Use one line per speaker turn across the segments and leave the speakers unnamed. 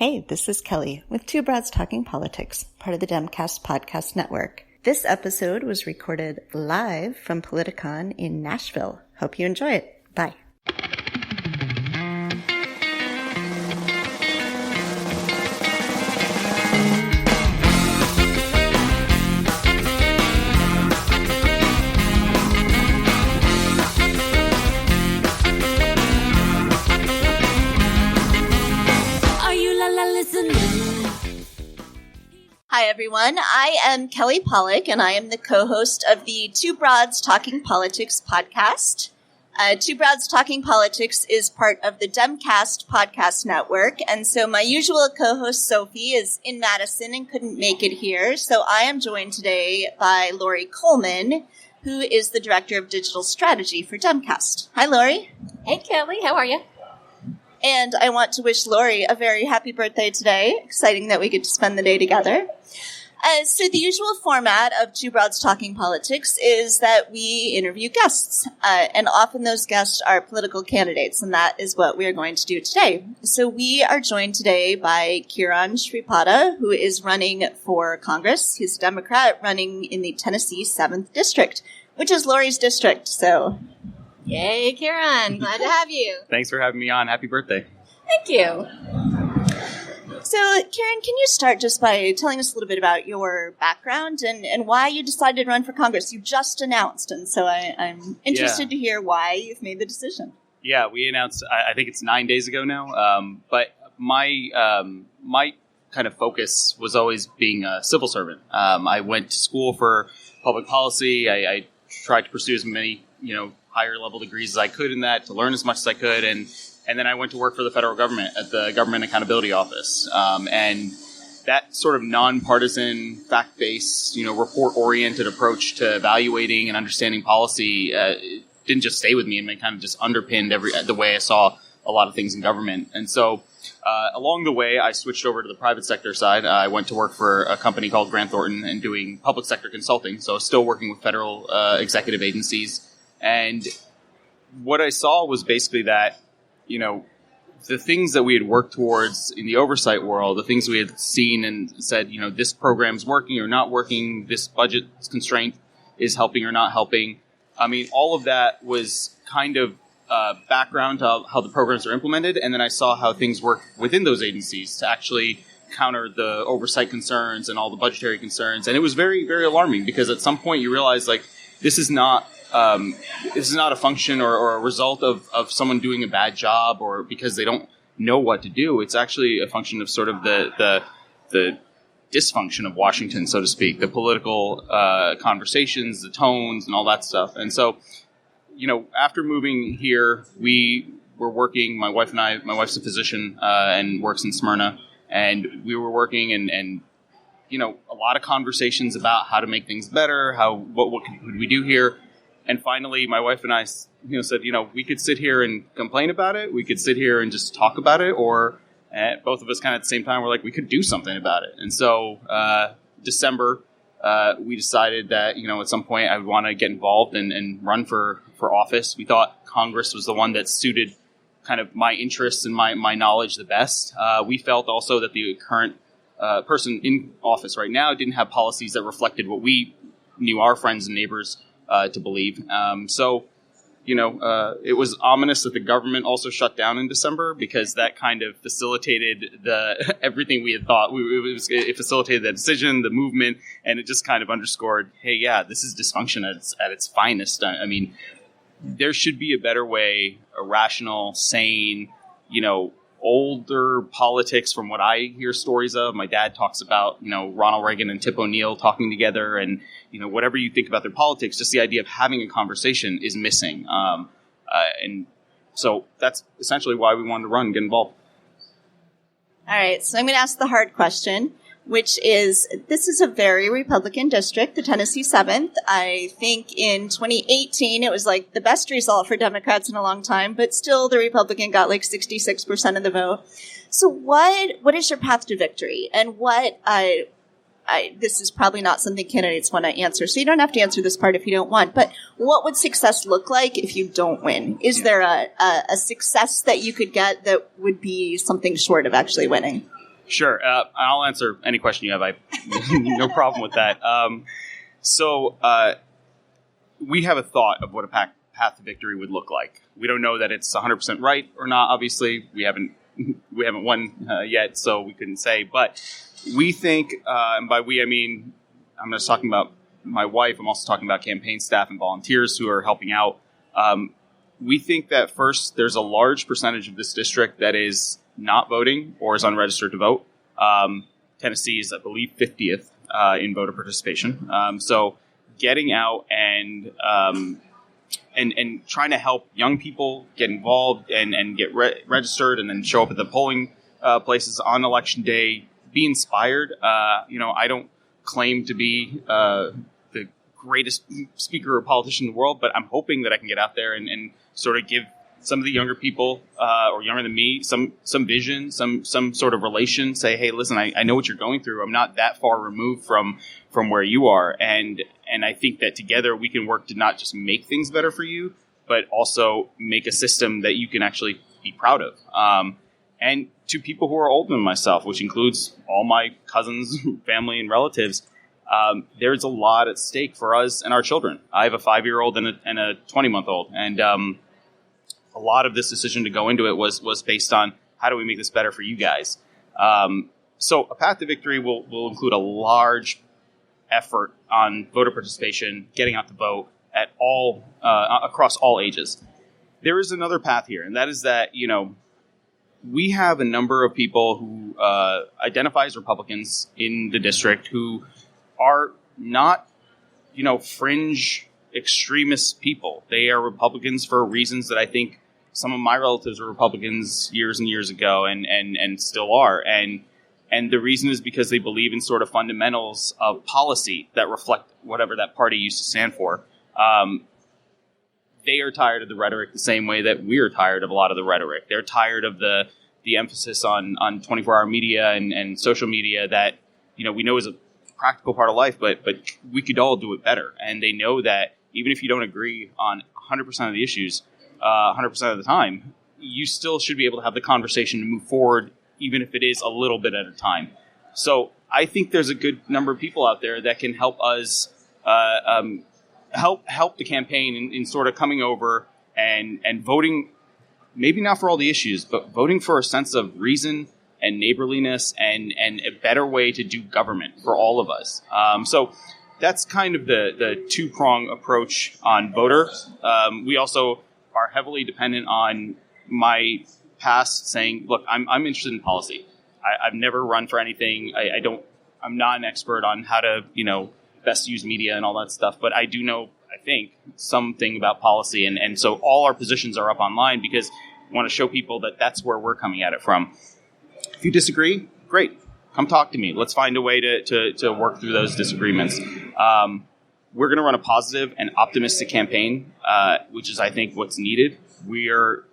Hey, this is Kelly with Two Broads Talking Politics, part of the Demcast Podcast Network. This episode was recorded live from Politicon in Nashville. Hope you enjoy it. Bye. Hi, everyone. I am Kelly Pollack, and I am the co-host of the Two Broads Talking Politics podcast. Two Broads Talking Politics is part of the Demcast Podcast Network, and so my usual co-host, Sophie, is in Madison and couldn't make it here, so I am joined today by Lori Coleman, who is the Director of Digital Strategy for Demcast. Hi, Lori.
Hey, Kelly. How are you?
And I want to wish Lori a very happy birthday today. Exciting that we get to spend the day together. So the usual format of Two Broads Talking Politics is that we interview guests. And often those guests are political candidates, and that is what we are going to do today. So we are joined today by Kiran Sreepada, who is running for Congress. He's a Democrat running in the Tennessee 7th District, which is Lori's district, so...
Yay, Kiran. Glad to have you.
Thanks for having me on. Happy birthday.
Thank you.
So, Kiran, can you start just by telling us a little bit about your background and why you decided to run for Congress? You just announced, and so I'm interested to hear why you've made the decision.
Yeah, we announced, I think it's 9 days ago now, but my kind of focus was always being a civil servant. I went to school for public policy. I tried to pursue as many, higher level degrees as I could in that, to learn as much as I could, and then I went to work for the federal government at the Government Accountability Office, and that sort of nonpartisan, fact-based, report-oriented approach to evaluating and understanding policy didn't just stay with me, and it kind of just underpinned the way I saw a lot of things in government. And so along the way, I switched over to the private sector side. I went to work for a company called Grant Thornton and doing public sector consulting, so still working with federal executive agencies. And what I saw was basically that, the things that we had worked towards in the oversight world, the things we had seen and said, this program's working or not working, this budget constraint is helping or not helping. I mean, all of that was kind of background to how the programs are implemented. And then I saw how things work within those agencies to actually counter the oversight concerns and all the budgetary concerns. And it was very, very alarming because at some point you realize, this is not a function or a result of someone doing a bad job or because they don't know what to do. It's actually a function of sort of the dysfunction of Washington, so to speak, the political conversations, the tones, and all that stuff. And so, after moving here, we were working, my wife and I, my wife's a physician and works in Smyrna, and we were working and a lot of conversations about how to make things better, what could we do here. And finally, my wife and I, said, we could sit here and complain about it. We could sit here and just talk about it. Or both of us kind of at the same time were like, we could do something about it. And so December, we decided that, at some point I would want to get involved and run for office. We thought Congress was the one that suited kind of my interests and my knowledge the best. We felt also that the current person in office right now didn't have policies that reflected what we knew our friends and neighbors to believe. So, it was ominous that the government also shut down in December because that kind of facilitated everything we had thought. It facilitated the decision, the movement, and it just kind of underscored, hey, yeah, this is dysfunction at its finest. I mean, there should be a better way, a rational, sane, older politics from what I hear stories of. My dad talks about, Ronald Reagan and Tip O'Neill talking together and, whatever you think about their politics, just the idea of having a conversation is missing. And so that's essentially why we wanted to run and get involved.
All right. So I'm going to ask the hard question, which is, this is a very Republican district, the Tennessee 7th. I think in 2018, it was the best result for Democrats in a long time, but still the Republican got 66% of the vote. So what is your path to victory? And this is probably not something candidates want to answer, so you don't have to answer this part if you don't want, but what would success look like if you don't win? Is there a success that you could get that would be something short of actually winning?
Sure. I'll answer any question you have. I no problem with that. We have a thought of what a path to victory would look like. We don't know that it's 100% right or not. Obviously, we haven't won yet, so we couldn't say. But we think, and by we I mean I'm not just talking about my wife. I'm also talking about campaign staff and volunteers who are helping out. We think that first, there's a large percentage of this district that is not voting or is unregistered to vote. Tennessee is, I believe, 50th in voter participation. So getting out and trying to help young people get involved and get registered and then show up at the polling places on election day, be inspired. I don't claim to be the greatest speaker or politician in the world, but I'm hoping that I can get out there and sort of give some of the younger people or younger than me some vision, some sort of relation. Say, hey, listen, I know what you're going through. I'm not that far removed from where you are, and I think that together we can work to not just make things better for you, but also make a system that you can actually be proud of. And to people who are older than myself, which includes all my cousins, family, and relatives, there's a lot at stake for us and our children. I have a 5-year-old and a 20-month-old, and a lot of this decision to go into it was based on how do we make this better for you guys. So a path to victory will include a large effort on voter participation, getting out the vote at all across all ages. There is another path here, and that is that we have a number of people who identify as Republicans in the district who are not, fringe extremist people. They are Republicans for reasons that I think some of my relatives were Republicans years and years ago and still are. And the reason is because they believe in sort of fundamentals of policy that reflect whatever that party used to stand for. They are tired of the rhetoric the same way that we're tired of a lot of the rhetoric. They're tired of the emphasis on 24-hour media and social media that, we know is a practical part of life, but we could all do it better. And they know that even if you don't agree on 100% of the issues, 100% of the time, you still should be able to have the conversation to move forward, even if it is a little bit at a time. So I think there's a good number of people out there that can help us help the campaign in sort of coming over and voting, maybe not for all the issues, but voting for a sense of reason and neighborliness and a better way to do government for all of us. So that's kind of the two-prong approach on voter. We also are heavily dependent on my past saying, look, I'm interested in policy. I've never run for anything. I'm not an expert on how to, best use media and all that stuff, but I do know, I think, something about policy. And so all our positions are up online because we want to show people that that's where we're coming at it from. If you disagree, great. Come talk to me. Let's find a way to work through those disagreements. We're going to run a positive and optimistic campaign, which is, I think, what's needed. We are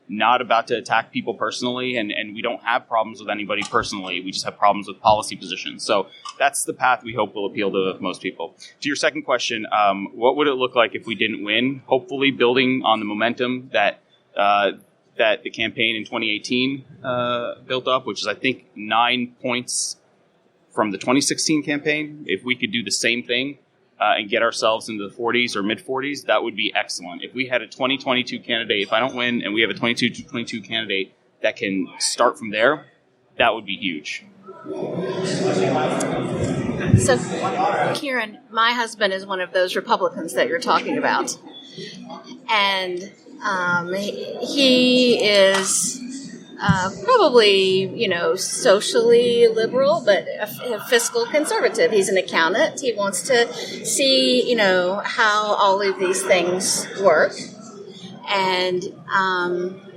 not about to attack people personally, and we don't have problems with anybody personally. We just have problems with policy positions. So that's the path we hope will appeal to most people. To your second question, what would it look like if we didn't win? Hopefully building on the momentum that the campaign in 2018 built up, which is, I think, 9 points from the 2016 campaign. If we could do the same thing and get ourselves into the 40s or mid-40s, that would be excellent. If we had a 2022 candidate, if I don't win, and we have a 22 candidate that can start from there, that would be huge.
So, Kiran, my husband is one of those Republicans that you're talking about. And he is probably, socially liberal, but a fiscal conservative. He's an accountant. He wants to see, how all of these things work. And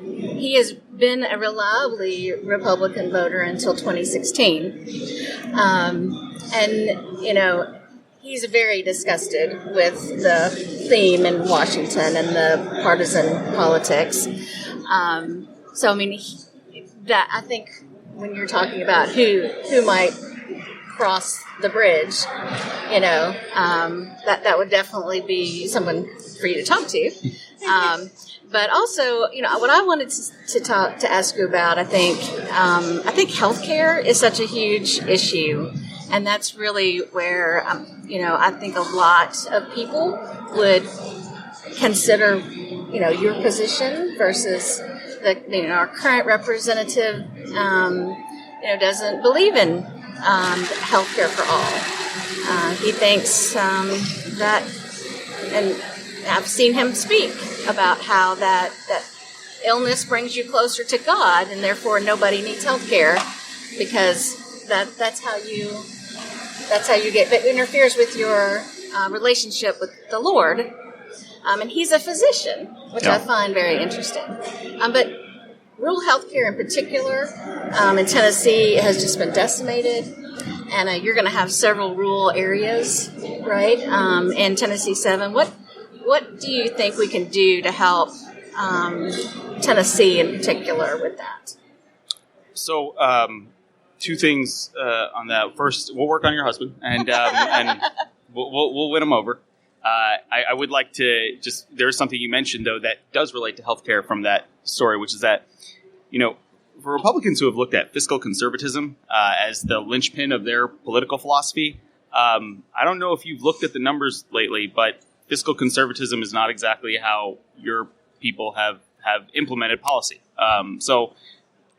he has been a reliably Republican voter until 2016. He's very disgusted with the theme in Washington and the partisan politics. I think when you're talking about who might cross the bridge, that would definitely be someone for you to talk to. But also, what I wanted to ask you about, I think healthcare is such a huge issue, and that's really where I think a lot of people would consider your position versus our current representative doesn't believe in healthcare for all. He thinks that, and I've seen him speak about how that illness brings you closer to God, and therefore nobody needs health care because that's how you get, it interferes with your relationship with the Lord. And he's a physician, which I find very interesting. But rural health care in particular in Tennessee has just been decimated. And you're going to have several rural areas, right, in Tennessee 7. What do you think we can do to help Tennessee in particular with that?
So, two things on that. First, we'll work on your husband, and we'll win him over. I would like to there's something you mentioned, though, that does relate to healthcare from that story, which is that, for Republicans who have looked at fiscal conservatism as the linchpin of their political philosophy, I don't know if you've looked at the numbers lately, but fiscal conservatism is not exactly how your people have implemented policy. So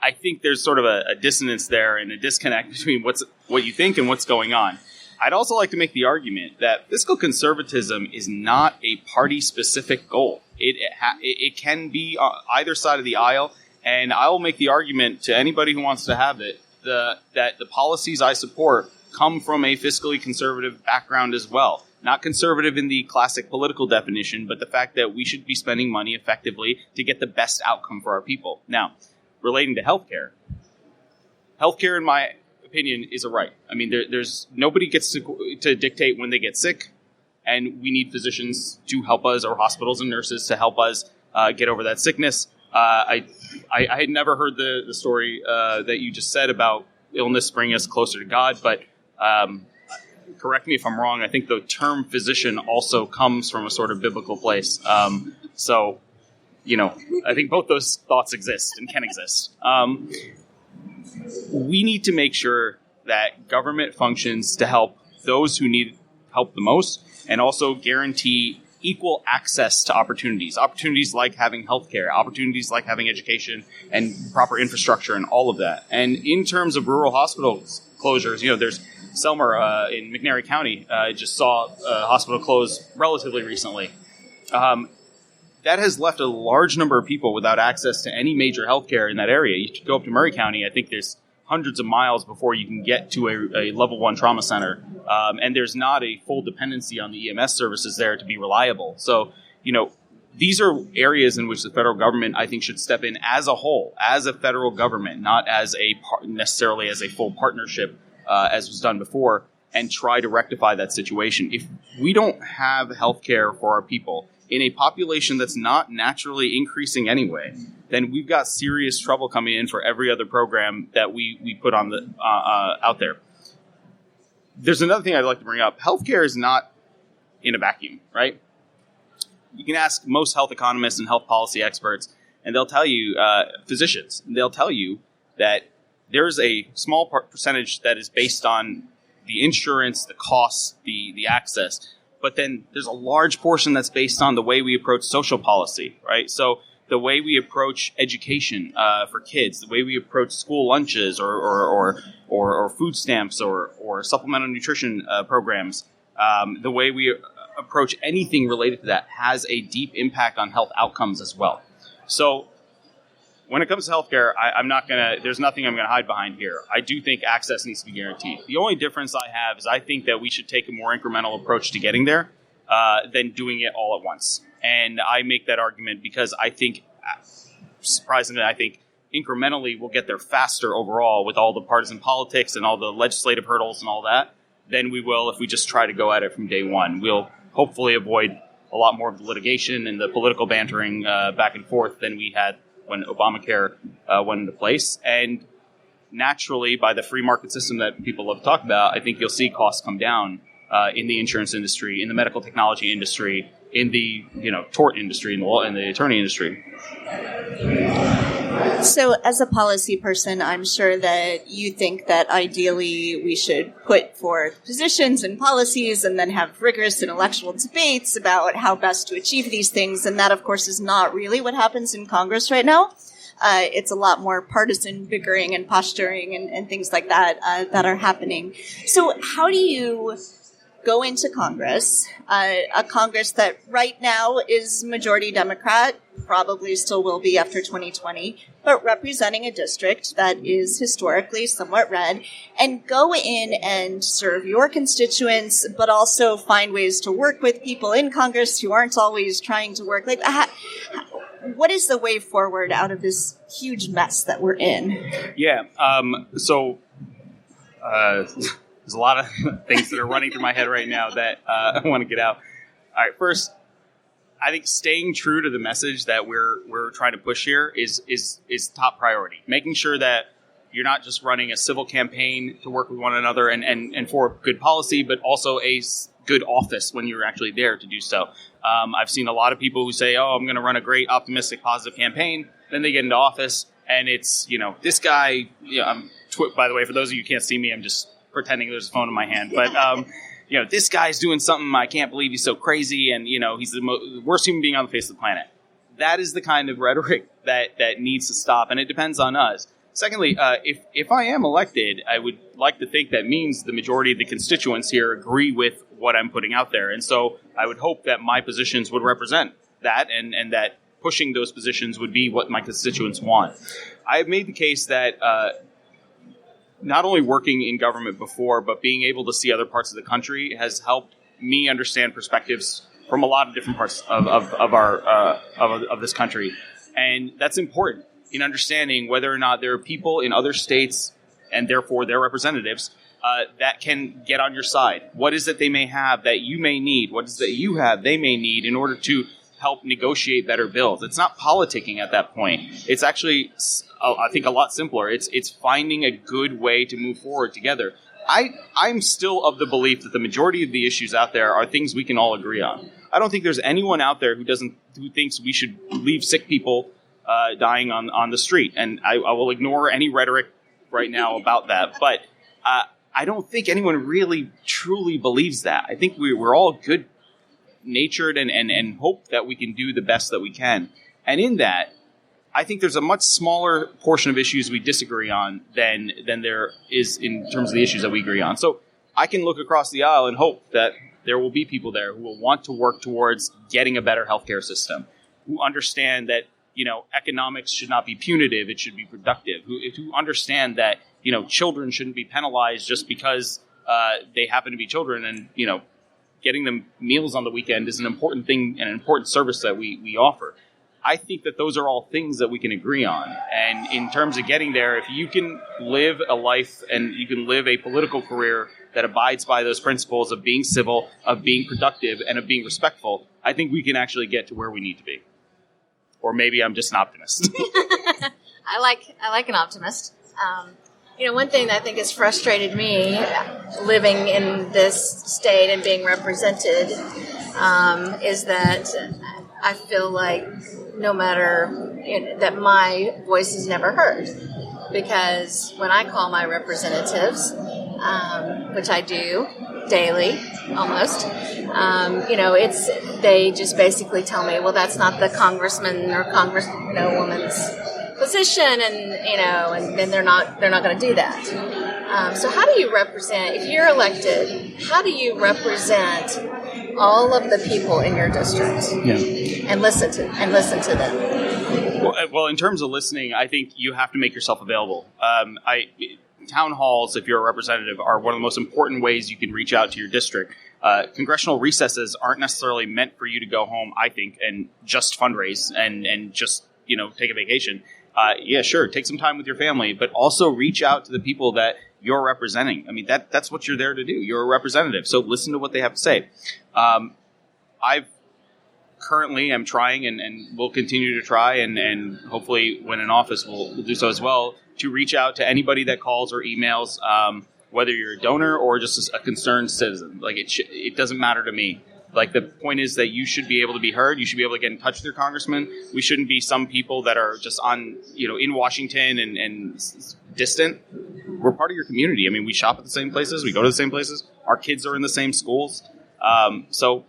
I think there's sort of a dissonance there and a disconnect between what you think and what's going on. I'd also like to make the argument that fiscal conservatism is not a party-specific goal. It can be either side of the aisle, and I will make the argument to anybody who wants to have it that the policies I support come from a fiscally conservative background as well. Not conservative in the classic political definition, but the fact that we should be spending money effectively to get the best outcome for our people. Now, relating to healthcare in my opinion is a right. I mean, there's nobody gets to dictate when they get sick, and we need physicians to help us, or hospitals and nurses to help us get over that sickness. I had never heard the story that you just said about illness bringing us closer to God, but correct me if I'm wrong. I think the term physician also comes from a sort of biblical place. So, I think both those thoughts exist and can exist. We need to make sure that government functions to help those who need help the most, and also guarantee equal access to opportunities like having healthcare, opportunities like having education and proper infrastructure and all of that. And in terms of rural hospital closures, there's Selmer in McNairy County just saw a hospital close relatively recently. That has left a large number of people without access to any major healthcare in that area. You could go up to Murray County. I think there's hundreds of miles before you can get to a level 1 trauma center. And there's not a full dependency on the EMS services there to be reliable. So, these are areas in which the federal government, I think, should step in as a whole, as a federal government, not as necessarily as a full partnership, as was done before, and try to rectify that situation. If we don't have healthcare for our people in a population that's not naturally increasing anyway, then we've got serious trouble coming in for every other program that we put on the out there. There's another thing I'd like to bring up. Healthcare is not in a vacuum, right? You can ask most health economists and health policy experts, and they'll tell you, physicians, they'll tell you that there's a small percentage that is based on the insurance, the costs, the access. But then there's a large portion that's based on the way we approach social policy, right? So the way we approach education for kids, the way we approach school lunches or food stamps or supplemental nutrition programs, the way we approach anything related to that has a deep impact on health outcomes as well. So when it comes to healthcare, there's nothing I'm going to hide behind here. I do think access needs to be guaranteed. The only difference I have is I think that we should take a more incremental approach to getting there than doing it all at once. And I make that argument because I think, surprisingly, incrementally we'll get there faster overall with all the partisan politics and all the legislative hurdles and all that than we will if we just try to go at it from day one. We'll hopefully avoid a lot more of the litigation and the political bantering back and forth than we had when Obamacare went into place. And naturally, by the free market system that people have talked about, I think you'll see costs come down in the insurance industry, in the medical technology industry, in the tort industry, in the law, in the attorney industry.
So as a policy person, I'm sure that you think that ideally we should put forth positions and policies and then have rigorous intellectual debates about how best to achieve these things. And that, of course, is not really what happens in Congress right now. It's a lot more partisan bickering and posturing and things like that that are happening. So how do you go into Congress, a Congress that right now is majority Democrat, probably still will be after 2020, but representing a district that is historically somewhat red, and go in and serve your constituents, but also find ways to work with people in Congress who aren't always trying to work? Like, what is the way forward out of this huge mess that we're in?
Yeah. There's a lot of things that are running through my head right now that I want to get out. All right, first, I think staying true to the message that we're trying to push here is top priority. Making sure that you're not just running a civil campaign to work with one another and for good policy, but also a good office when you're actually there to do so. I've seen a lot of people who say, "Oh, I'm going to run a great, optimistic, positive campaign." Then they get into office, and it's this guy. By the way, for those of you who can't see me, I'm just pretending there's a phone in my hand, but this guy's doing something I can't believe he's so crazy, and he's the worst human being on the face of the planet. That is the kind of rhetoric that needs to stop, and it depends on us. Secondly, if I am elected, I would like to think that means the majority of the constituents here agree with what I'm putting out there, and so I would hope that my positions would represent that, and that pushing those positions would be what my constituents want. I have made the case that not only working in government before, but being able to see other parts of the country has helped me understand perspectives from a lot of different parts of this country, and that's important in understanding whether or not there are people in other states and therefore their representatives that can get on your side. What is it they may have that you may need? What is it that you have they may need in order to help negotiate better bills? It's not politicking at that point. It's actually, I think, a lot simpler. It's finding a good way to move forward together. I'm still of the belief that the majority of the issues out there are things we can all agree on. I don't think there's anyone out there who thinks we should leave sick people dying on the street. And I will ignore any rhetoric right now about that. But I don't think anyone really truly believes that. I think we're all good-natured and hope that we can do the best that we can. And in that, I think there's a much smaller portion of issues we disagree on than there is in terms of the issues that we agree on. So I can look across the aisle and hope that there will be people there who will want to work towards getting a better healthcare system, who understand that economics should not be punitive, it should be productive, who understand that children shouldn't be penalized just because they happen to be children, and getting them meals on the weekend is an important thing and an important service that we offer. I think that those are all things that we can agree on. And in terms of getting there, if you can live a life and you can live a political career that abides by those principles of being civil, of being productive, and of being respectful, I think we can actually get to where we need to be. Or maybe I'm just an optimist.
I like an optimist. One thing that I think has frustrated me living in this state and being represented is that I feel like no matter that my voice is never heard, because when I call my representatives, which I do daily almost, they just basically tell me, well, that's not the congressman or woman's position, and then they're not going to do that. So how do you represent, if you're elected, how do you represent all of the people in your district and listen to them?
Well, in terms of listening, I think you have to make yourself available. Town halls, if you're a representative, are one of the most important ways you can reach out to your district. Congressional recesses aren't necessarily meant for you to go home, I think, and just fundraise and just take a vacation. Sure, take some time with your family, but also reach out to the people that you're representing. I mean, that's what you're there to do. You're a representative, so listen to what they have to say. I've currently am trying and will continue to try, and hopefully when in office we'll do so as well, to reach out to anybody that calls or emails, whether you're a donor or just a concerned citizen. Like it doesn't matter to me. Like, the point is that you should be able to be heard. You should be able to get in touch with your congressman. We shouldn't be some people that are just on, in Washington and distant. We're part of your community. I mean, we shop at the same places. We go to the same places. Our kids are in the same schools. So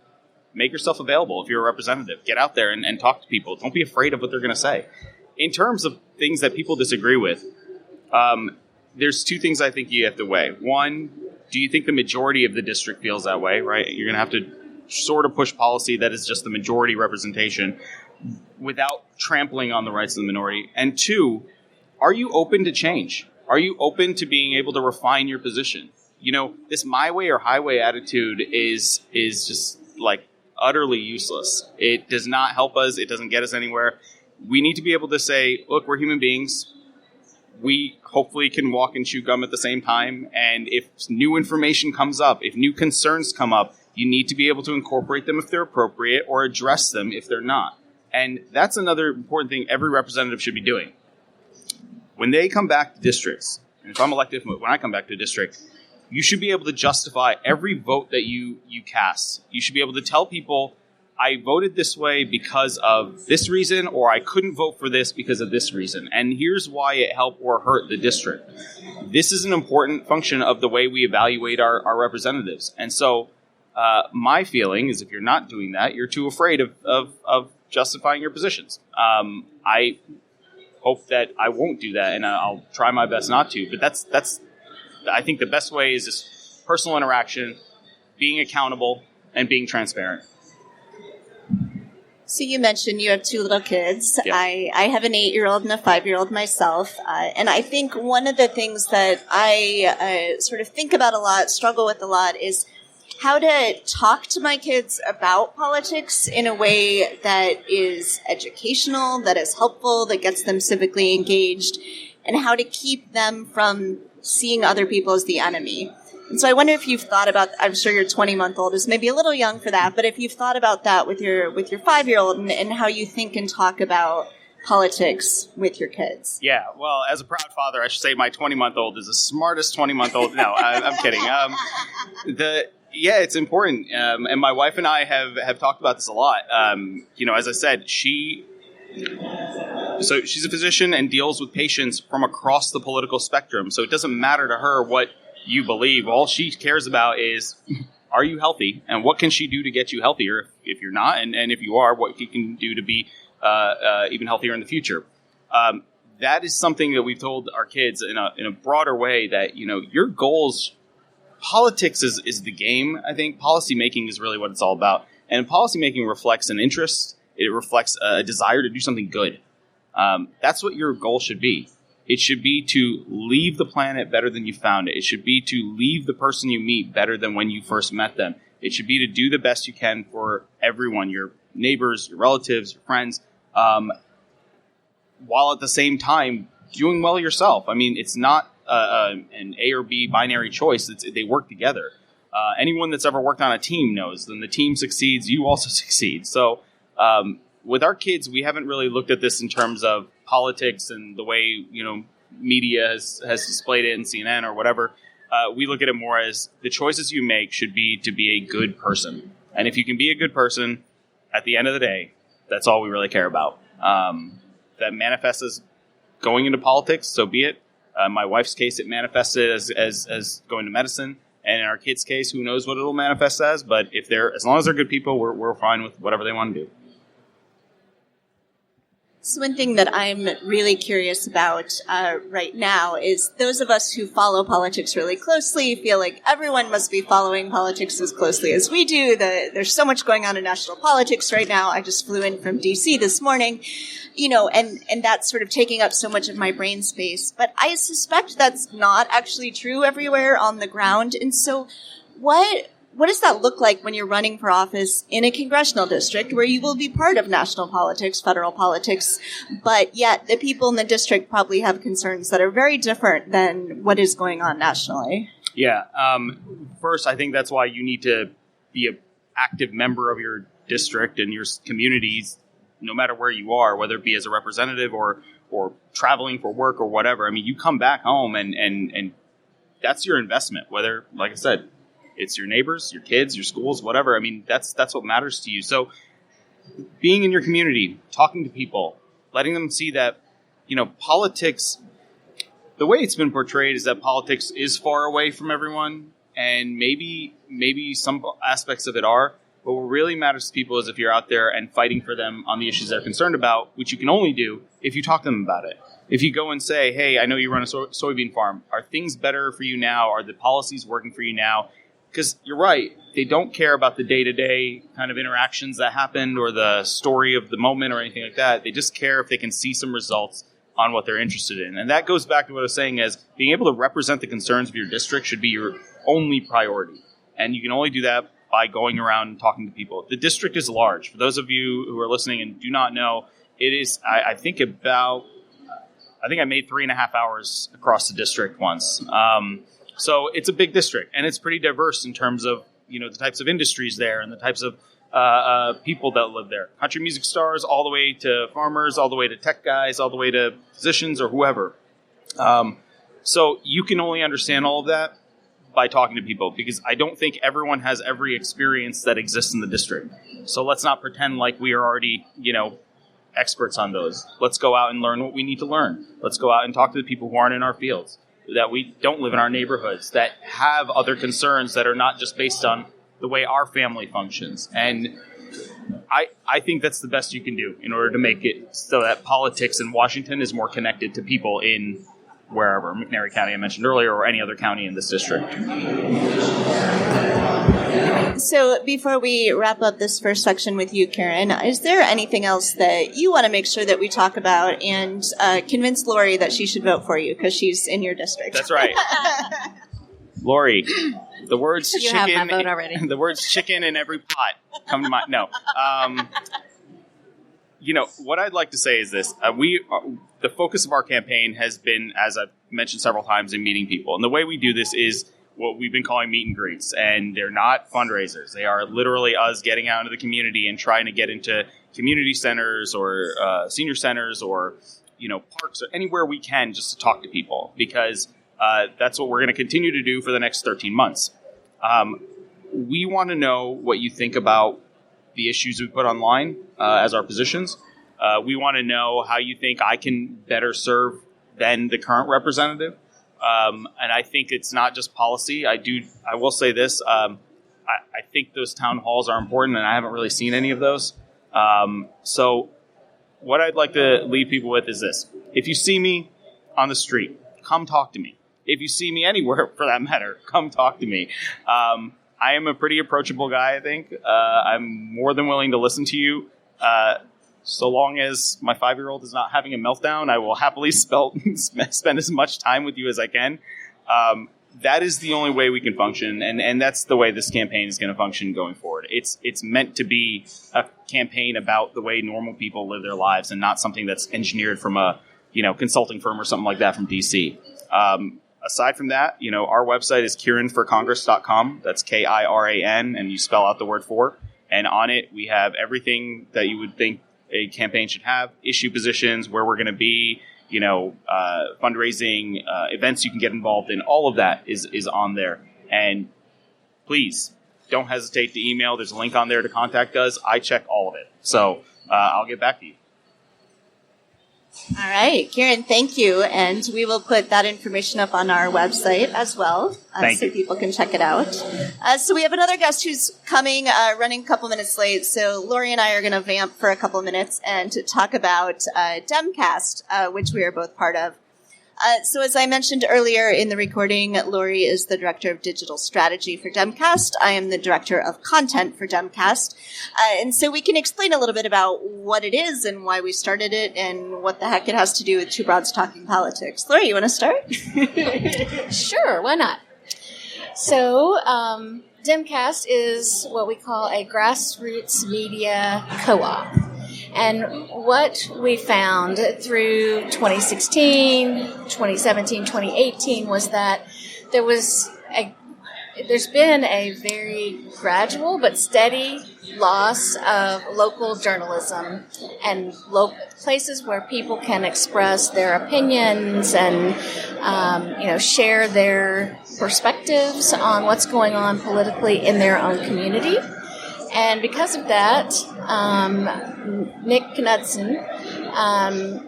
make yourself available if you're a representative. Get out there and talk to people. Don't be afraid of what they're going to say. In terms of things that people disagree with, there's two things I think you have to weigh. One, do you think the majority of the district feels that way, right? You're going to have to sort of push policy that is just the majority representation without trampling on the rights of the minority. And two, are you open to change? Are you open to being able to refine your position? This my way or highway attitude is just like utterly useless. It does not help us. It doesn't get us anywhere. We need to be able to say, look, we're human beings. We hopefully can walk and chew gum at the same time. And if new information comes up, if new concerns come up, you need to be able to incorporate them if they're appropriate or address them if they're not. And that's another important thing every representative should be doing. When they come back to districts, and if I'm elected, when I come back to a district, you should be able to justify every vote that you cast. You should be able to tell people, I voted this way because of this reason, or I couldn't vote for this because of this reason. And here's why it helped or hurt the district. This is an important function of the way we evaluate our representatives. And so my feeling is if you're not doing that, you're too afraid of justifying your positions. I hope that I won't do that, and I'll try my best not to. But that's I think the best way is just personal interaction, being accountable, and being transparent.
So you mentioned you have two little kids.
Yeah.
I have an 8-year-old and a 5-year-old myself. And I think one of the things that I sort of think about a lot, struggle with a lot, is how to talk to my kids about politics in a way that is educational, that is helpful, that gets them civically engaged, and how to keep them from seeing other people as the enemy. And so I wonder if you've thought about, I'm sure your 20-month-old is maybe a little young for that, but if you've thought about that with your 5-year-old and how you think and talk about politics with your kids.
Yeah, well, as a proud father, I should say my 20-month-old is the smartest 20-month-old. No, I'm kidding. Yeah, it's important. And my wife and I have talked about this a lot. As I said, she's a physician and deals with patients from across the political spectrum. So it doesn't matter to her what you believe. All she cares about is, are you healthy? And what can she do to get you healthier if you're not? And if you are, what you can do to be even healthier in the future. That is something that we've told our kids in a broader way that, your goals, politics is the game. I think policy making is really what it's all about. And policy making reflects an interest. It reflects a desire to do something good. That's what your goal should be. It should be to leave the planet better than you found it. It should be to leave the person you meet better than when you first met them. It should be to do the best you can for everyone, your neighbors, your relatives, your friends, while at the same time doing well yourself. I mean, it's not an A or B binary choice. They work together. Anyone that's ever worked on a team knows when the team succeeds, you also succeed. So with our kids, we haven't really looked at this in terms of politics and the way, media has displayed it in CNN or whatever. We look at it more as the choices you make should be to be a good person. And if you can be a good person, at the end of the day, that's all we really care about. That manifests as going into politics, so be it. In my wife's case, it manifested as going to medicine. And in our kids' case, who knows what it'll manifest as. But as long as they're good people, we're fine with whatever they want to do.
So one thing that I'm really curious about right now is those of us who follow politics really closely feel like everyone must be following politics as closely as we do. There's so much going on in national politics right now. I just flew in from D.C. this morning, and that's sort of taking up so much of my brain space. But I suspect that's not actually true everywhere on the ground. And so what does that look like when you're running for office in a congressional district where you will be part of national politics, federal politics, but yet the people in the district probably have concerns that are very different than what is going on nationally?
Yeah. First, I think that's why you need to be an active member of your district and your communities, no matter where you are, whether it be as a representative or traveling for work or whatever. I mean, you come back home and that's your investment, whether, like I said, It's your neighbors, your kids, your schools, whatever. I mean, that's what matters to you. So being in your community, talking to people, letting them see that, politics, the way it's been portrayed is that politics is far away from everyone, and maybe some aspects of it are. But what really matters to people is if you're out there and fighting for them on the issues they're concerned about, which you can only do if you talk to them about it. If you go and say, hey, I know you run a soybean farm. Are things better for you now? Are the policies working for you now? Because you're right. They don't care about the day-to-day kind of interactions that happened or the story of the moment or anything like that. They just care if they can see some results on what they're interested in. And that goes back to what I was saying as being able to represent the concerns of your district should be your only priority. And you can only do that by going around and talking to people. The district is large. For those of you who are listening and do not know, it is, I think I made 3.5 hours across the district once. So it's a big district, and it's pretty diverse in terms of, the types of industries there and the types of people that live there. Country music stars, all the way to farmers, all the way to tech guys, all the way to physicians or whoever. So you can only understand all of that by talking to people, because I don't think everyone has every experience that exists in the district. So let's not pretend like we are already, experts on those. Let's go out and learn what we need to learn. Let's go out and talk to the people who aren't in our fields, that we don't live in our neighborhoods, that have other concerns that are not just based on the way our family functions. And I think that's the best you can do in order to make it so that politics in Washington is more connected to people in wherever, McNairy County I mentioned earlier, or any other county in this district.
So before we wrap up this first section with you, Kiran, is there anything else that you want to make sure that we talk about and convince Lori that she should vote for you because she's in your district?
That's right. Lori, the words
You
chicken,
have my vote already.
The words chicken in every pot come to mind. No. What I'd like to say is this. The focus of our campaign has been, as I've mentioned several times, in meeting people. And the way we do this is what we've been calling meet and greets. And they're not fundraisers. They are literally us getting out into the community and trying to get into community centers or senior centers or, parks or anywhere we can just to talk to people, because that's what we're going to continue to do for the next 13 months. We want to know what you think about the issues we put online as our positions. We want to know how you think I can better serve than the current representative. And I think it's not just policy. I will say this. I think those town halls are important, and I haven't really seen any of those. So what I'd like to leave people with is this. If you see me on the street, come talk to me. If you see me anywhere, for that matter, come talk to me. I am a pretty approachable guy, I think. I'm more than willing to listen to you. So long as my 5-year-old is not having a meltdown, I will happily spend as much time with you as I can. That is the only way we can function, and that's the way this campaign is going to function going forward. It's meant to be a campaign about the way normal people live their lives, and not something that's engineered from a consulting firm or something like that from DC. Aside from that, our website is kiranforcongress.com. That's KIRAN, and you spell out the word for. And on it, we have everything that you would think a campaign should have: issue positions, where we're going to be, fundraising, events you can get involved in. All of that is on there. And please don't hesitate to email. There's a link on there to contact us. I check all of it. So I'll get back to you.
All right, Kiran, thank you. And we will put that information up on our website as well, so people can check it out. So we have another guest who's coming, running a couple minutes late. So Lori and I are going to vamp for a couple of minutes and to talk about Demcast, which we are both part of. So as I mentioned earlier in the recording, Lori is the Director of Digital Strategy for Demcast. I am the Director of Content for Demcast. And so we can explain a little bit about what it is and why we started it and what the heck it has to do with Two Broads Talking Politics. Lori, you want to start?
Sure, why not? So, Demcast is what we call a grassroots media co-op. And what we found through 2016, 2017, 2018 was that there's been a very gradual but steady loss of local journalism and places where people can express their opinions and share their perspectives perspectives on what's going on politically in their own community. And because of that, Nick Knudsen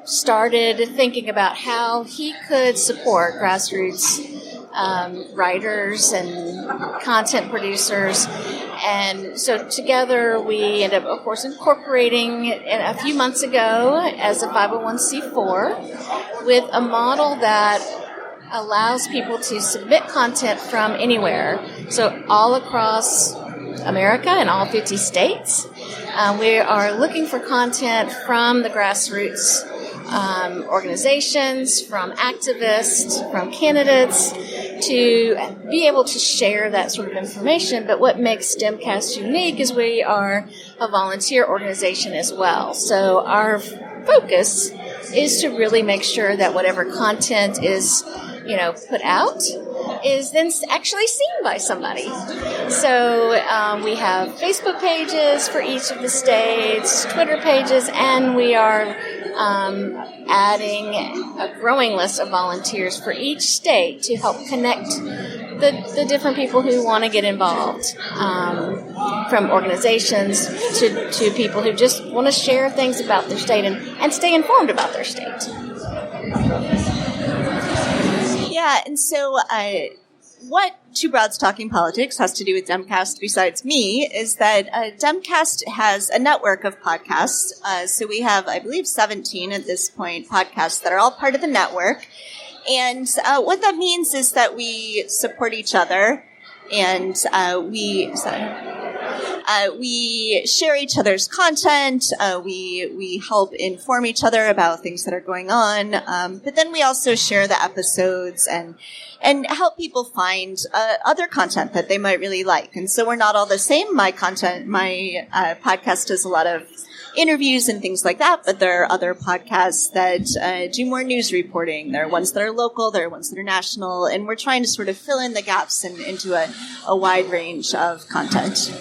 started thinking about how he could support grassroots writers and content producers. And so together we ended up, of course, incorporating a few months ago as a 501c4 with a model that allows people to submit content from anywhere. So all across America and all 50 states. We are looking for content from the grassroots organizations, from activists, from candidates, to be able to share that sort of information. But what makes STEMcast unique is we are a volunteer organization as well. So our focus is to really make sure that whatever content is put out is then actually seen by somebody. So we have Facebook pages for each of the states, Twitter pages, and we are adding a growing list of volunteers for each state to help connect the different people who want to get involved, from organizations to people who just want to share things about their state and stay informed about their state.
Yeah, and so what Two Broads Talking Politics has to do with Demcast besides me is that Demcast has a network of podcasts. So we have, I believe, 17 at this point podcasts that are all part of the network. And what that means is that we support each other and we share each other's content. We help inform each other about things that are going on. But then we also share the episodes and help people find other content that they might really like. And so we're not all the same. My podcast does a lot of interviews and things like that, but there are other podcasts that do more news reporting. There are ones that are local, there are ones that are national, and we're trying to sort of fill in the gaps into a wide range of content.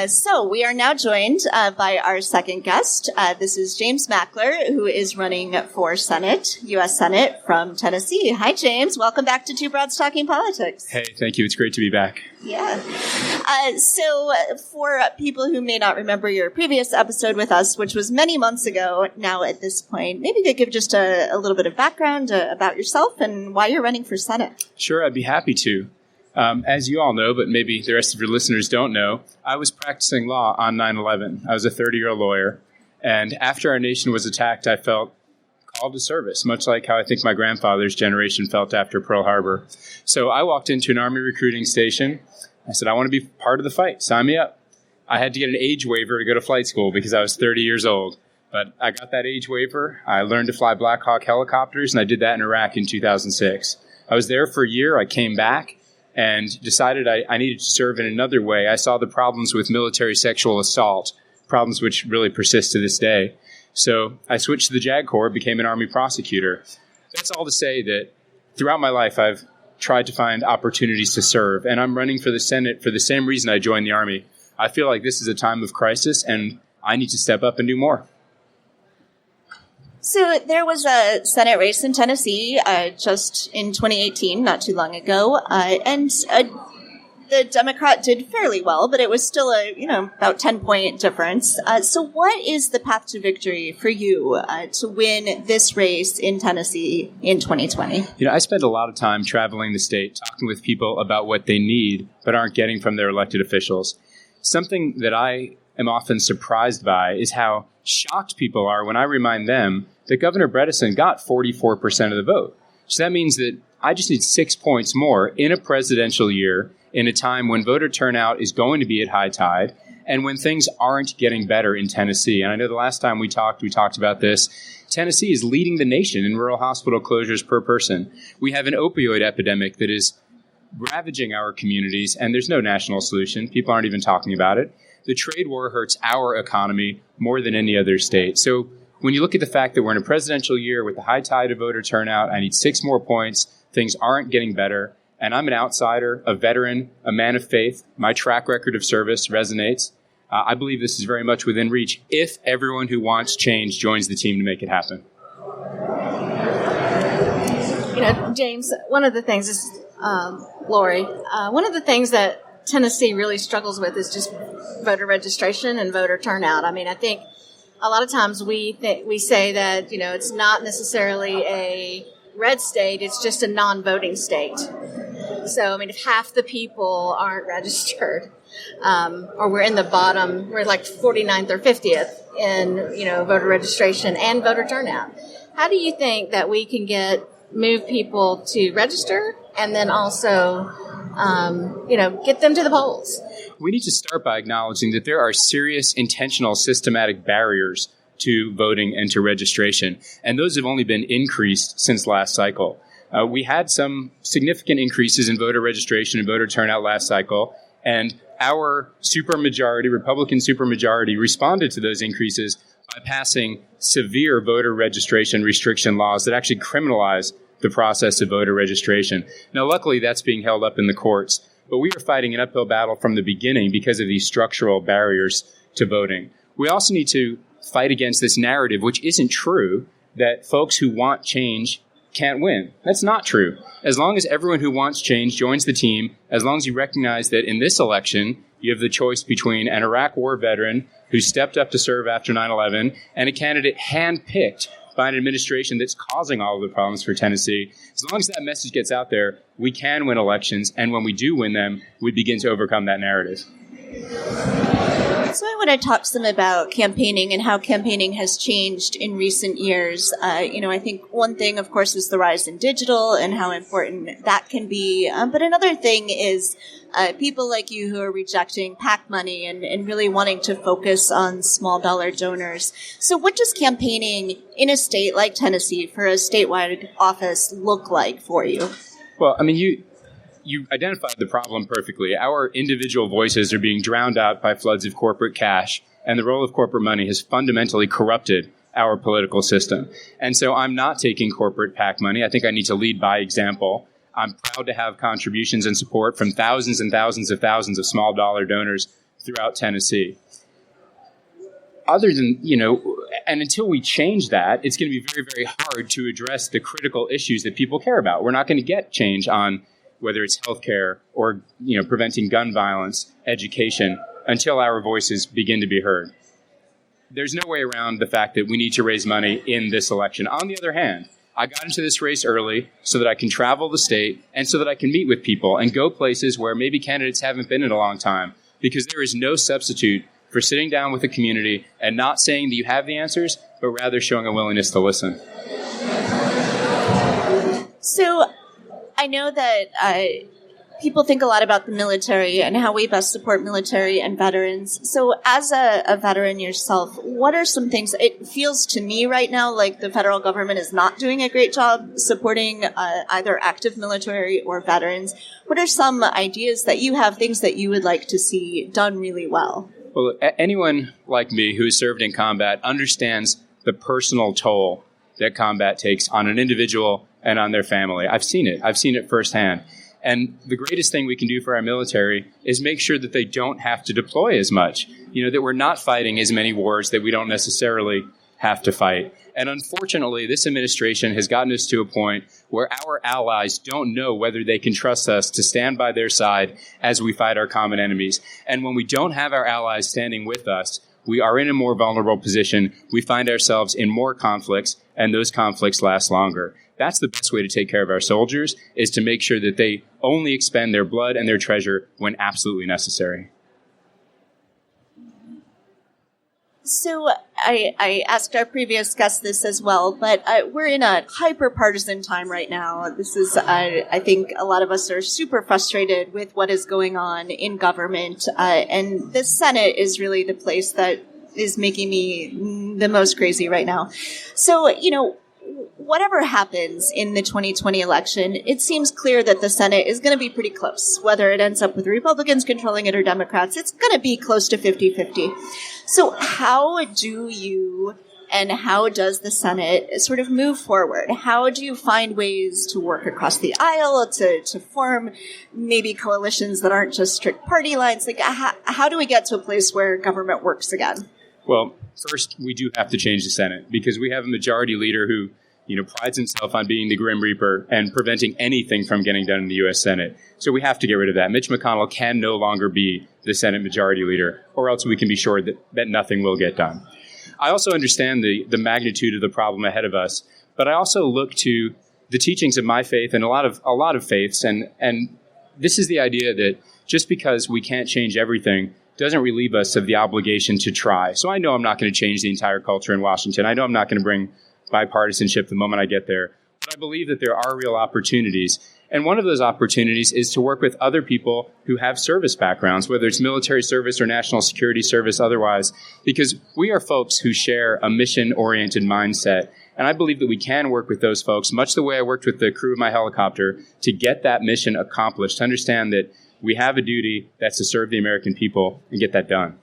So we are now joined by our second guest. This is James Mackler, who is running for Senate, U.S. Senate from Tennessee. Hi, James. Welcome back to Two Broads Talking Politics.
Hey, thank you. It's great to be back.
Yeah. So for people who may not remember your previous episode with us, which was many months ago now at this point, maybe you could give just a little bit of background about yourself and why you're running for Senate.
Sure, I'd be happy to. As you all know, but maybe the rest of your listeners don't know, I was practicing law on 9/11. I was a 30-year lawyer, and after our nation was attacked, I felt called to service, much like how I think my grandfather's generation felt after Pearl Harbor. So I walked into an Army recruiting station. I said, I want to be part of the fight. Sign me up. I had to get an age waiver to go to flight school because I was 30 years old. But I got that age waiver. I learned to fly Black Hawk helicopters, and I did that in Iraq in 2006. I was there for a year. I came back and decided I needed to serve in another way. I saw the problems with military sexual assault, problems which really persist to this day. So I switched to the JAG Corps, became an Army prosecutor. That's all to say that throughout my life, I've tried to find opportunities to serve, and I'm running for the Senate for the same reason I joined the Army. I feel like this is a time of crisis, and I need to step up and do more.
So there was a Senate race in Tennessee just in 2018, not too long ago, and the Democrat did fairly well, but it was still about 10-point difference. So what is the path to victory for you to win this race in Tennessee in 2020?
I spend a lot of time traveling the state, talking with people about what they need but aren't getting from their elected officials. Something that I am often surprised by is how shocked people are when I remind them that Governor Bredesen got 44% of the vote. So that means that I just need 6 points more in a presidential year, in a time when voter turnout is going to be at high tide, and when things aren't getting better in Tennessee. And I know the last time we talked about this. Tennessee is leading the nation in rural hospital closures per person. We have an opioid epidemic that is ravaging our communities, and there's no national solution. People aren't even talking about it. The trade war hurts our economy more than any other state. So when you look at the fact that we're in a presidential year with a high tide of voter turnout, I need 6 more points, things aren't getting better, and I'm an outsider, a veteran, a man of faith. My track record of service resonates. I believe this is very much within reach if everyone who wants change joins the team to make it happen.
James, one of the things is Lori. One of the things that Tennessee really struggles with is just voter registration and voter turnout. I mean, I think a lot of times we say that, it's not necessarily a red state, it's just a non-voting state. So, I mean, if half the people aren't registered, or we're in the bottom, we're like 49th or 50th in, voter registration and voter turnout. How do you think that we can move people to register and then also, get them to the polls?
We need to start by acknowledging that there are serious, intentional, systematic barriers to voting and to registration, and those have only been increased since last cycle. We had some significant increases in voter registration and voter turnout last cycle, and our Republican supermajority responded to those increases by passing severe voter registration restriction laws that actually criminalize the process of voter registration. Now, luckily, that's being held up in the courts, but we are fighting an uphill battle from the beginning because of these structural barriers to voting. We also need to fight against this narrative, which isn't true, that folks who want change can't win. That's not true. As long as everyone who wants change joins the team, as long as you recognize that in this election, you have the choice between an Iraq war veteran who stepped up to serve after 9/11 and a candidate handpicked by an administration that's causing all of the problems for Tennessee. As long as that message gets out there, we can win elections, and when we do win them, we begin to overcome that narrative.
So I want to talk some about campaigning and how campaigning has changed in recent years. I think one thing, of course, is the rise in digital and how important that can be. But another thing is people like you who are rejecting PAC money and really wanting to focus on small dollar donors. So what does campaigning in a state like Tennessee for a statewide office look like for you?
Well, I mean, you identified the problem perfectly. Our individual voices are being drowned out by floods of corporate cash, and the role of corporate money has fundamentally corrupted our political system. And so I'm not taking corporate PAC money. I think I need to lead by example. I'm proud to have contributions and support from thousands and thousands of small dollar donors throughout Tennessee. Other than, and until we change that, it's going to be very, very hard to address the critical issues that people care about. We're not going to get change on whether it's healthcare or, preventing gun violence, education, until our voices begin to be heard. There's no way around the fact that we need to raise money in this election. On the other hand, I got into this race early so that I can travel the state and so that I can meet with people and go places where maybe candidates haven't been in a long time, because there is no substitute for sitting down with the community and not saying that you have the answers, but rather showing a willingness to listen.
So I know that people think a lot about the military and how we best support military and veterans. So as a veteran yourself, what are some things? It feels to me right now like the federal government is not doing a great job supporting either active military or veterans. What are some ideas that you have, things that you would like to see done really well?
Well, anyone like me who has served in combat understands the personal toll that combat takes on an individual and on their family. I've seen it firsthand. And the greatest thing we can do for our military is make sure that they don't have to deploy as much, that we're not fighting as many wars that we don't necessarily have to fight. And unfortunately, this administration has gotten us to a point where our allies don't know whether they can trust us to stand by their side as we fight our common enemies. And when we don't have our allies standing with us, we are in a more vulnerable position. We find ourselves in more conflicts, and those conflicts last longer. That's the best way to take care of our soldiers, is to make sure that they only expend their blood and their treasure when absolutely necessary.
So I asked our previous guest this as well, but we're in a hyper-partisan time right now. This is, I think a lot of us are super frustrated with what is going on in government, and the Senate is really the place that is making me the most crazy right now. So, whatever happens in the 2020 election, it seems clear that the Senate is going to be pretty close. Whether it ends up with Republicans controlling it or Democrats, it's going to be close to 50-50. So how do you and how does the Senate sort of move forward? How do you find ways to work across the aisle, to form maybe coalitions that aren't just strict party lines? Like, how do we get to a place where government works again?
Well, first, we do have to change the Senate, because we have a majority leader who prides himself on being the Grim Reaper and preventing anything from getting done in the U.S. Senate. So we have to get rid of that. Mitch McConnell can no longer be the Senate Majority Leader, or else we can be sure that nothing will get done. I also understand the magnitude of the problem ahead of us, but I also look to the teachings of my faith and a lot of faiths, and this is the idea that just because we can't change everything doesn't relieve us of the obligation to try. So I know I'm not going to change the entire culture in Washington. I know I'm not going to bring bipartisanship the moment I get there. But I believe that there are real opportunities. And one of those opportunities is to work with other people who have service backgrounds, whether it's military service or national security service otherwise, because we are folks who share a mission-oriented mindset. And I believe that we can work with those folks, much the way I worked with the crew of my helicopter, to get that mission accomplished, to understand that we have a duty that's to serve the American people and get that done.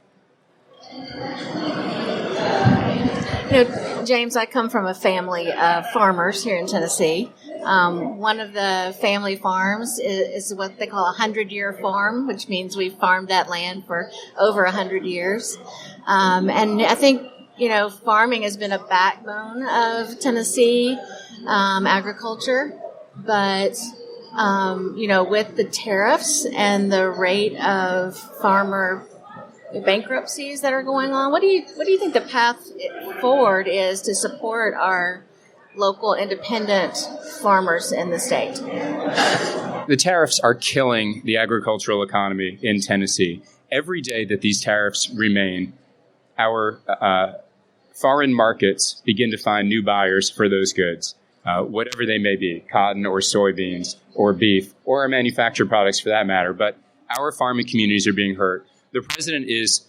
James, I come from a family of farmers here in Tennessee. One of the family farms is what they call a 100-year farm, which means we've farmed that land for over 100 years. And I think, farming has been a backbone of Tennessee agriculture. But, with the tariffs and the rate of farmer bankruptcies that are going on, what do you think the path forward is to support our local independent farmers in the state?
The tariffs are killing the agricultural economy in Tennessee. Every day that these tariffs remain, our foreign markets begin to find new buyers for those goods, whatever they may be, cotton or soybeans or beef or our manufactured products for that matter. But our farming communities are being hurt. The president is,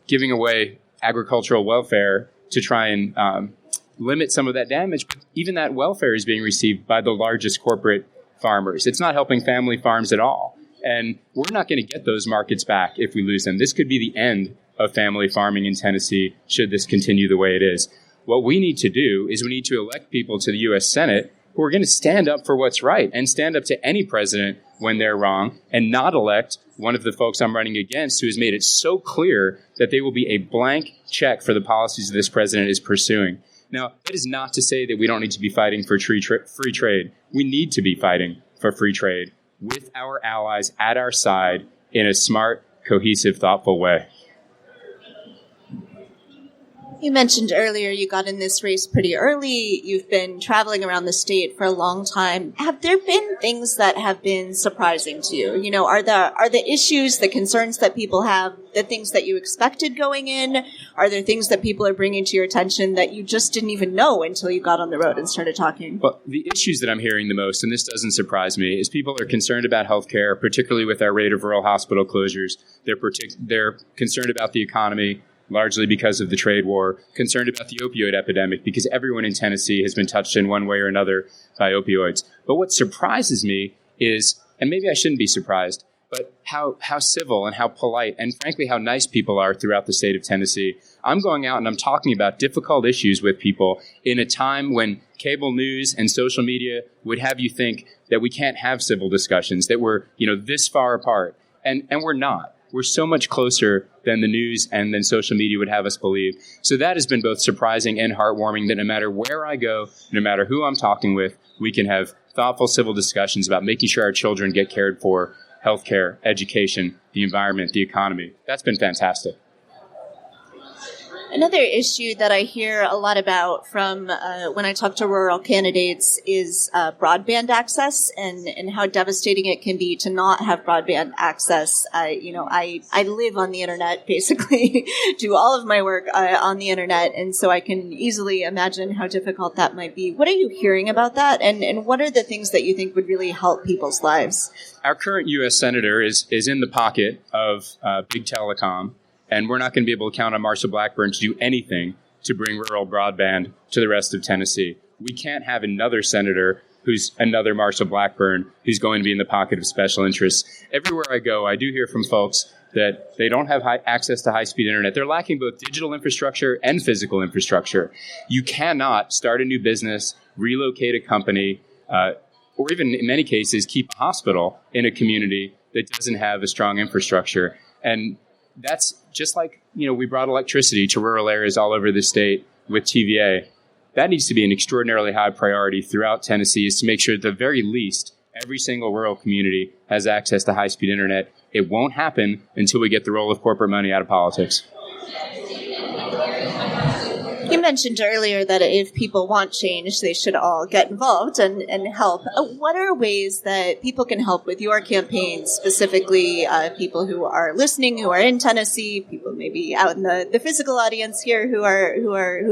giving away agricultural welfare to try and limit some of that damage. But even that welfare is being received by the largest corporate farmers. It's not helping family farms at all. And we're not going to get those markets back if we lose them. This could be the end of family farming in Tennessee should this continue the way it is. What we need to do is we need to elect people to the U.S. Senate who are going to stand up for what's right and stand up to any president when they're wrong, and not elect one of the folks I'm running against who has made it so clear that they will be a blank check for the policies this president is pursuing. Now, that is not to say that we don't need to be fighting for free trade. We need to be fighting for free trade with our allies at our side in a smart, cohesive, thoughtful way.
You mentioned earlier you got in this race pretty early. You've been traveling around the state for a long time. Have there been things that have been surprising to you? Are the issues, the concerns that people have, the things that you expected going in? Are there things that people are bringing to your attention that you just didn't even know until you got on the road and started talking?
Well, the issues that I'm hearing the most, and this doesn't surprise me, is people are concerned about healthcare, particularly with our rate of rural hospital closures. They're concerned about the economy, largely because of the trade war, concerned about the opioid epidemic because everyone in Tennessee has been touched in one way or another by opioids. But what surprises me is, and maybe I shouldn't be surprised, but how civil and how polite and frankly how nice people are throughout the state of Tennessee. I'm going out and I'm talking about difficult issues with people in a time when cable news and social media would have you think that we can't have civil discussions, that we're this far apart. And we're not. We're so much closer than the news and than social media would have us believe. So that has been both surprising and heartwarming that no matter where I go, no matter who I'm talking with, we can have thoughtful civil discussions about making sure our children get cared for, healthcare, education, the environment, the economy. That's been fantastic.
Another issue that I hear a lot about from when I talk to rural candidates is broadband access and how devastating it can be to not have broadband access. I live on the internet, basically, do all of my work on the internet, and so I can easily imagine how difficult that might be. What are you hearing about that, and what are the things that you think would really help people's lives?
Our current U.S. Senator is in the pocket of big telecom. And we're not going to be able to count on Marshall Blackburn to do anything to bring rural broadband to the rest of Tennessee. We can't have another senator who's another Marshall Blackburn who's going to be in the pocket of special interests. Everywhere I go, I do hear from folks that they don't have access to high-speed internet. They're lacking both digital infrastructure and physical infrastructure. You cannot start a new business, relocate a company, or even in many cases keep a hospital in a community that doesn't have a strong infrastructure. And that's just like, we brought electricity to rural areas all over the state with TVA. that needs to be an extraordinarily high priority throughout Tennessee, is to make sure at the very least every single rural community has access to high-speed internet. It won't happen until we get the role of corporate money out of politics.
You mentioned earlier that if people want change, they should all get involved and help. What are ways that people can help with your campaign, specifically people who are listening, who are in Tennessee, people maybe out in the physical audience here who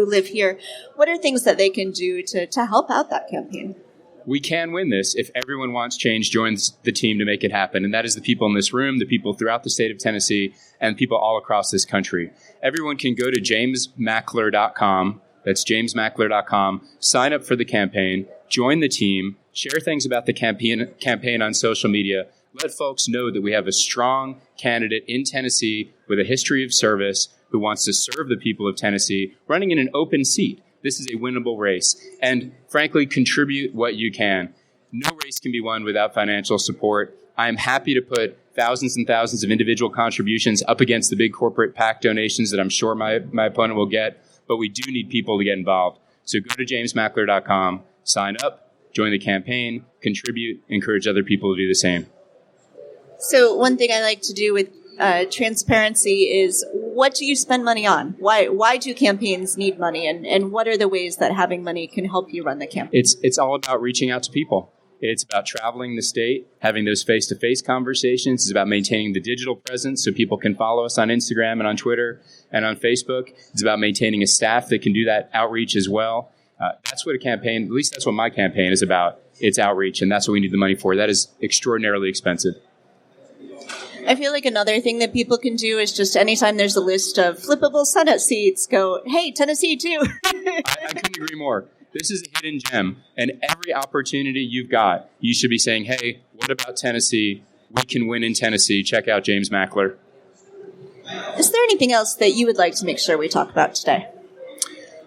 live here? What are things that they can do to help out that campaign?
We can win this if everyone wants change, joins the team to make it happen. And that is the people in this room, the people throughout the state of Tennessee, and people all across this country. Everyone can go to jamesmackler.com. That's jamesmackler.com. Sign up for the campaign, join the team, share things about the campaign on social media. Let folks know that we have a strong candidate in Tennessee with a history of service who wants to serve the people of Tennessee, running in an open seat. This is a winnable race. And frankly, contribute what you can. No race can be won without financial support. I'm happy to put thousands and thousands of individual contributions up against the big corporate PAC donations that I'm sure my opponent will get, but we do need people to get involved. So go to jamesmackler.com, sign up, join the campaign, contribute, encourage other people to do the same.
So one thing I like to do with transparency is, what do you spend money on? Why do campaigns need money? And what are the ways that having money can help you run the campaign?
It's all about reaching out to people. It's about traveling the state, having those face-to-face conversations. It's about maintaining the digital presence so people can follow us on Instagram and on Twitter and on Facebook. It's about maintaining a staff that can do that outreach as well. That's what a campaign, at least that's what my campaign is about. It's outreach, and that's what we need the money for. That is extraordinarily expensive.
I feel like another thing that people can do is just anytime there's a list of flippable Senate seats, go, hey, Tennessee too.
I couldn't agree more. This is a hidden gem, and every opportunity you've got, you should be saying, hey, what about Tennessee? We can win in Tennessee. Check out James Mackler.
Is there anything else that you would like to make sure we talk about today?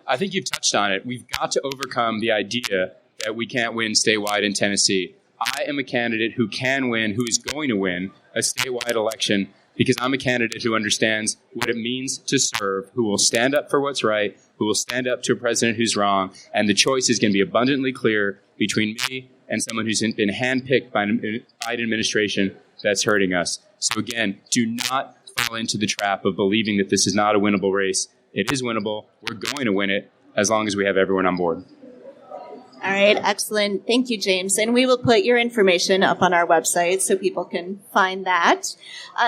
I think you've touched on it. We've got to overcome the idea that we can't win statewide in Tennessee. I am a candidate who can win, who is going to win a statewide election, because I'm a candidate who understands what it means to serve, who will stand up for what's right, who will stand up to a president who's wrong, and the choice is going to be abundantly clear between me and someone who's been handpicked by an Biden administration that's hurting us. So again, do not fall into the trap of believing that this is not a winnable race. It is winnable. We're going to win it as long as we have everyone on board.
All right, excellent. Thank you, James. And we will put your information up on our website so people can find that.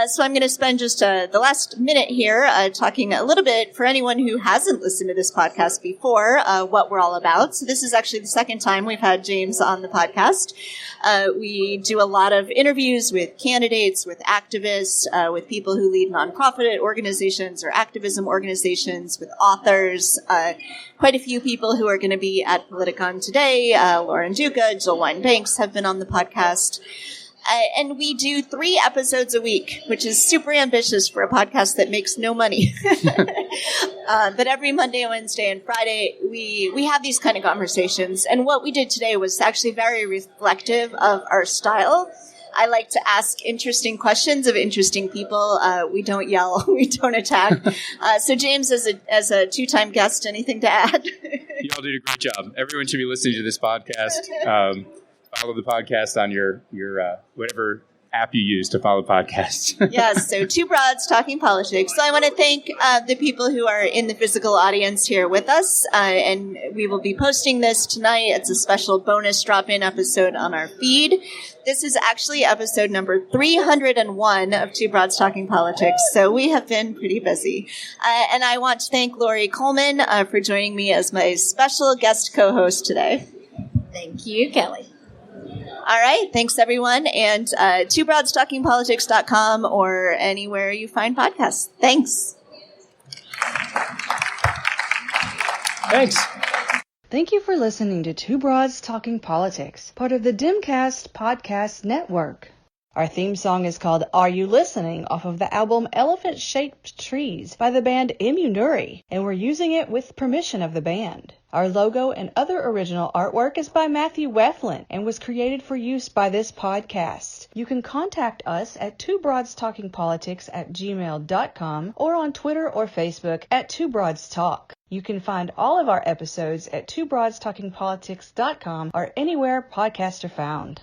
So I'm going to spend just the last minute here talking a little bit for anyone who hasn't listened to this podcast before, what we're all about. So this is actually the second time we've had James on the podcast. We do a lot of interviews with candidates, with activists, with people who lead nonprofit organizations or activism organizations, with authors, quite a few people who are going to be at Politicon today. Lauren Duca, Jill Wine-Banks have been on the podcast. And we do 3 episodes a week, which is super ambitious for a podcast that makes no money. But every Monday, Wednesday, and Friday, we have these kind of conversations. And what we did today was actually very reflective of our style. I like to ask interesting questions of interesting people. We don't yell. We don't attack. So James, as a 2-time guest, anything to add?
You all did a great job. Everyone should be listening to this podcast. Follow the podcast on your whatever app you use to follow podcasts.
Yes, so 2 Broads Talking Politics. So I want to thank the people who are in the physical audience here with us, and we will be posting this tonight. It's a special bonus drop-in episode on our feed. This is actually episode number 301 of 2 Broads Talking Politics, so we have been pretty busy. And I want to thank Lori Coleman for joining me as my special guest co-host today.
Thank you, Kelly.
All right. Thanks, everyone. And 2broadstalkingpolitics.com or anywhere you find podcasts. Thanks.
Thanks.
Thank you for listening to 2 Broads Talking Politics, part of the Dimcast Podcast Network. Our theme song is called Are You Listening? Off of the album Elephant Shaped Trees by the band Immunuri, and we're using it with permission of the band. Our logo and other original artwork is by Matthew Weflin and was created for use by this podcast. You can contact us at 2broadstalkingpolitics@gmail.com or on Twitter or Facebook at 2broadstalk. You can find all of our episodes at twobroadstalkingpolitics.com or anywhere podcasts are found.